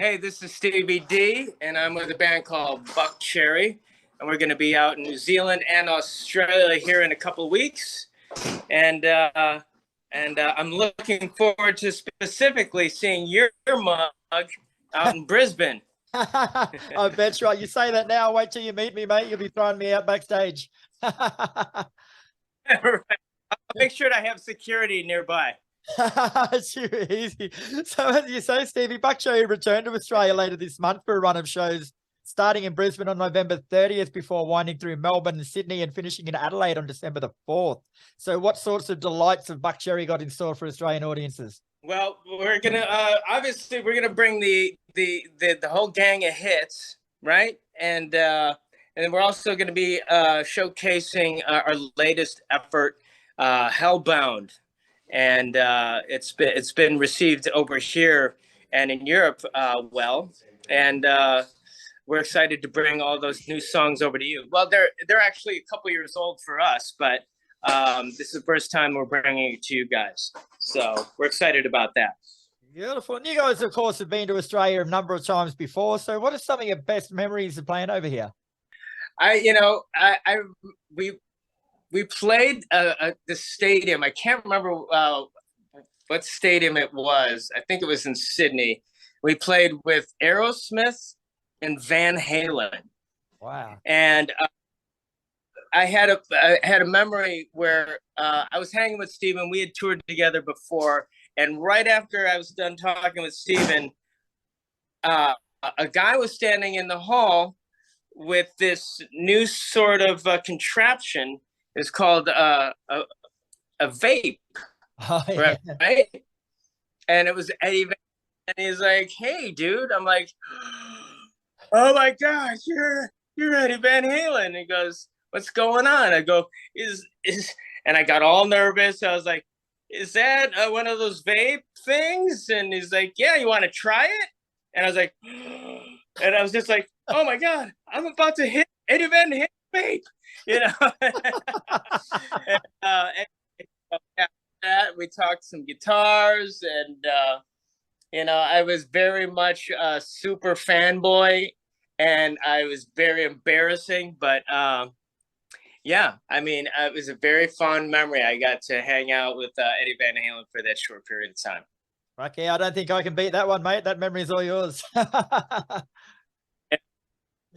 Hey, this is Stevie D, and I'm with a band called Buckcherry, and we're going to be out in New Zealand and Australia here in a couple of weeks. And I'm looking forward to specifically seeing your mug out in Brisbane. I bet right. You say that now. Wait till you meet me, mate. You'll be throwing me out backstage. I'll make sure to have security nearby. Easy. So as you say, Stevie, Buckcherry returned to Australia later this month for a run of shows, starting in Brisbane on November 30th before winding through Melbourne and Sydney and finishing in Adelaide on December the 4th. So what sorts of delights have Buckcherry got in store for Australian audiences? Well, we're gonna obviously we're gonna bring the whole gang of hits, right? And we're also gonna be showcasing our latest effort, Hellbound, and it's been received over here and in Europe well, and we're excited to bring all those new songs over to you. Well, they're actually a couple years old for us, but this is the first time we're bringing it to you guys, so we're excited about that. Beautiful. And you guys, of course, have been to Australia a number of times before. So what are some of your best memories of playing over here? We played the stadium. I can't remember what stadium it was. I think it was in Sydney. We played with Aerosmith and Van Halen. Wow. And I had a memory where I was hanging with Steven. We had toured together before, and right after I was done talking with Steven, a guy was standing in the hall with this new sort of contraption. It's called a vape, Oh, yeah. right? And it was Eddie Van, and he's like, "Hey, dude," I'm like, "Oh my gosh, you're Eddie Van Halen." He goes, "What's going on?" I go, is, and I got all nervous. I was like, "Is that one of those vape things?" And he's like, "Yeah, you want to try it?" And I was like, and I was just like, "Oh my God, I'm about to hit Eddie Van Halen vape," you know. and, after that, we talked some guitars, and I was very much a super fanboy, and I was very embarrassing, but yeah, I mean, it was a very fond memory. I got to hang out with Eddie Van Halen for that short period of time. Okay, I don't think I can beat that one, mate. That memory is all yours.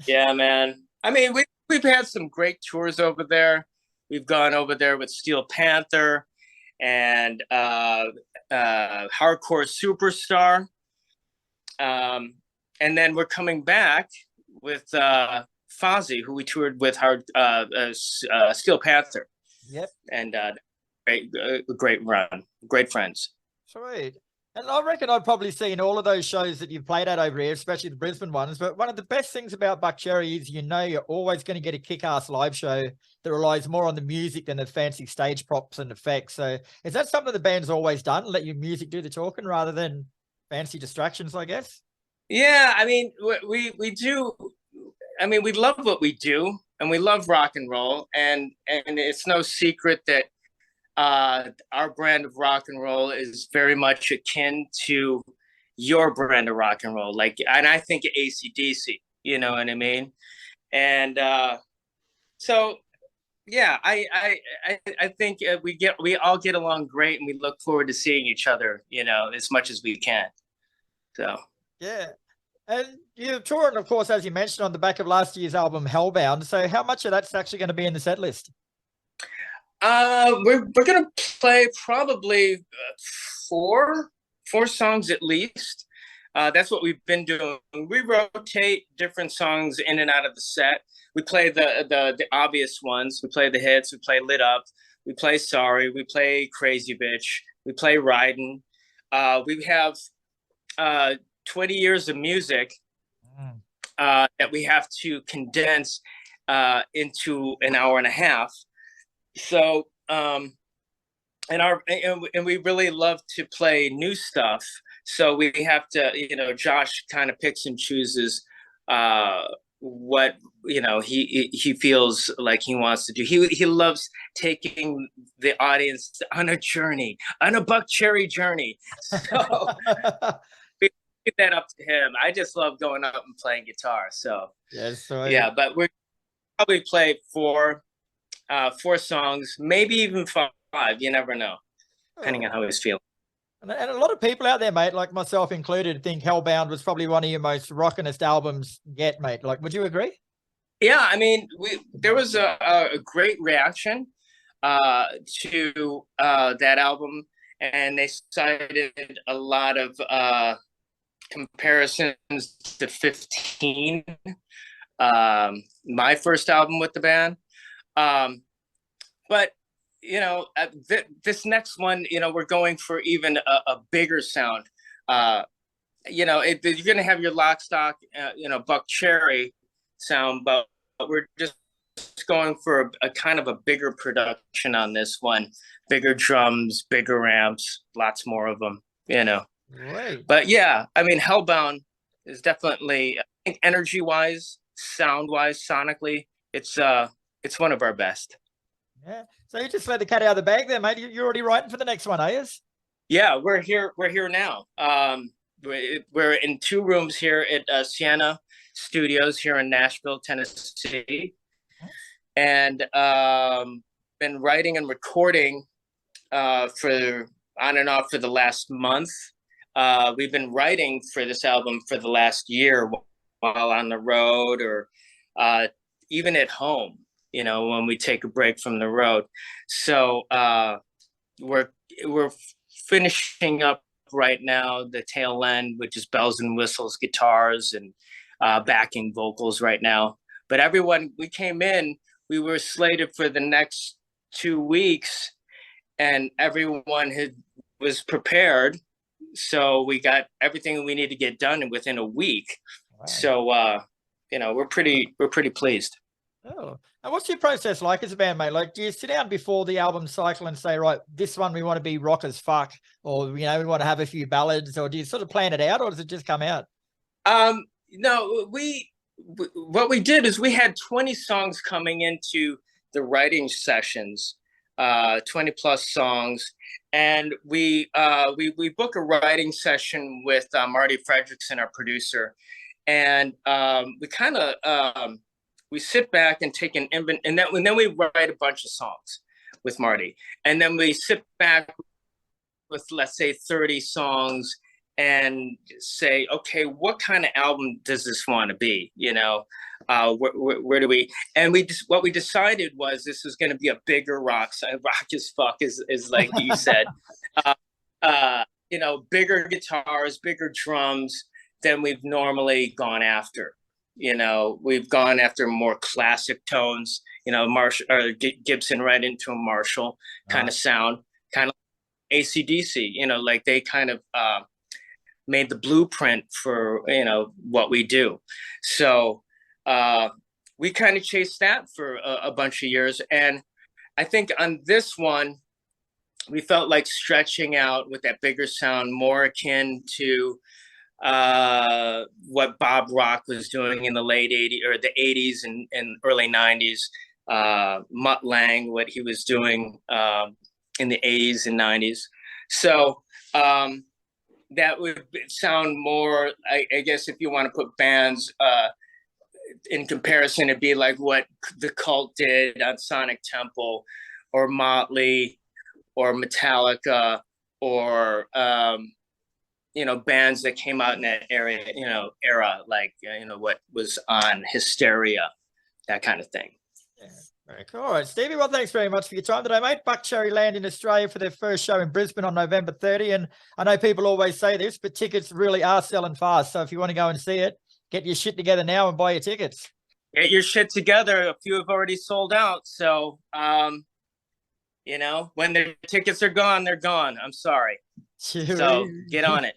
Yeah, man. I mean, we've had some great tours over there. We've gone over there with Steel Panther and Hardcore Superstar. And then we're coming back with Fozzy, who we toured with Steel Panther. Yep. And great run, great friends. Sweet. And I reckon I've probably seen all of those shows that you've played at over here, especially the Brisbane ones. But one of the best things about Buckcherry is you're always going to get a kick-ass live show that relies more on the music than the fancy stage props and effects. So is that something the band's always done? Let your music do the talking rather than fancy distractions, I guess? Yeah, I mean, we do. I mean, we love what we do, and we love rock and roll, and it's no secret that our brand of rock and roll is very much akin to your brand of rock and roll. Like, and I think AC/DC, you know what I mean? And so, yeah, I think we all get along great, and we look forward to seeing each other, as much as we can. So. Yeah. And you're touring, of course, as you mentioned, on the back of last year's album, Hellbound. So how much of that's actually going to be in the set list? We're gonna play probably four songs at least. That's what we've been doing. We rotate different songs in and out of the set. We play the obvious ones. We play the hits. We play Lit Up. We play Sorry. We play Crazy Bitch. We play Riding. We have 20 years of music that we have to condense into an hour and a half. So, and we really love to play new stuff. So we have to, Josh kind of picks and chooses what he feels like he wants to do. He loves taking the audience on a journey, on a Buckcherry journey. So give that up to him. I just love going up and playing guitar. So Yes, so yeah, but we're probably play four songs, maybe even five. You never know, depending on how he's feeling. and a lot of people out there, mate, like myself included, think Hellbound was probably one of your most rockinest albums yet, mate. Like, would you agree? Yeah, I mean, there was a great reaction to that album, and they cited a lot of comparisons to 15, my first album with the band. But this next one, we're going for even a bigger sound. You're going to have your lock stock, Buckcherry sound, but we're just going for a kind of a bigger production on this one. Bigger drums, bigger amps, lots more of them, Right. But yeah, I mean, Hellbound is definitely, I think, energy-wise, sound-wise, sonically, it's one of our best. Yeah. So you just let the cat out of the bag there, mate. You're already writing for the next one, are you? Yeah, we're here now. We're in 2 rooms here at Sienna Studios here in Nashville, Tennessee, and been writing and recording for on and off for the last month. We've been writing for this album for the last year while on the road, or even at home, when we take a break from the road. So we're finishing up right now the tail end, which is bells and whistles, guitars, and backing vocals right now. But we came in, we were slated for the next 2 weeks, and everyone was prepared. So we got everything we need to get done within a week. Wow. So we're pretty pleased. Oh, and what's your process like as a band, mate? Like, do you sit down before the album cycle and say, right, this one we want to be rock as fuck, or we want to have a few ballads, or do you sort of plan it out, or does it just come out? No, what we did is we had 20 songs coming into the writing sessions, 20 plus songs, and we book a writing session with Marty Fredrickson, our producer, and we kind of we sit back and take an inventory, and then we write a bunch of songs with Marty, and then we sit back with, let's say, 30 songs and say, okay, what kind of album does this want to be? Where do we? And what we decided was this was going to be a bigger rock as fuck, is like you said, bigger guitars, bigger drums than we've normally gone after. We've gone after more classic tones, Marshall or Gibson right into a Marshall kind of sound, kind of AC/DC, like they kind of made the blueprint for, what we do. So we kind of chased that for a bunch of years. And I think on this one, we felt like stretching out with that bigger sound, more akin to what Bob Rock was doing in the late 80s or the 80s and early 90s, Mutt Lange, what he was doing in the 80s and 90s. So that would sound more, I guess, if you want to put bands in comparison, it'd be like what the Cult did on Sonic Temple, or Motley, or Metallica, or bands that came out in that era, like what was on Hysteria, that kind of thing. Yeah, very cool. All right, Stevie. Well, thanks very much for your time today, mate. Buckcherry land in Australia for their first show in Brisbane on November 30. And I know people always say this, but tickets really are selling fast. So if you want to go and see it, get your shit together now and buy your tickets. Get your shit together. A few have already sold out. So, when the tickets are gone, they're gone. I'm sorry. So get on it.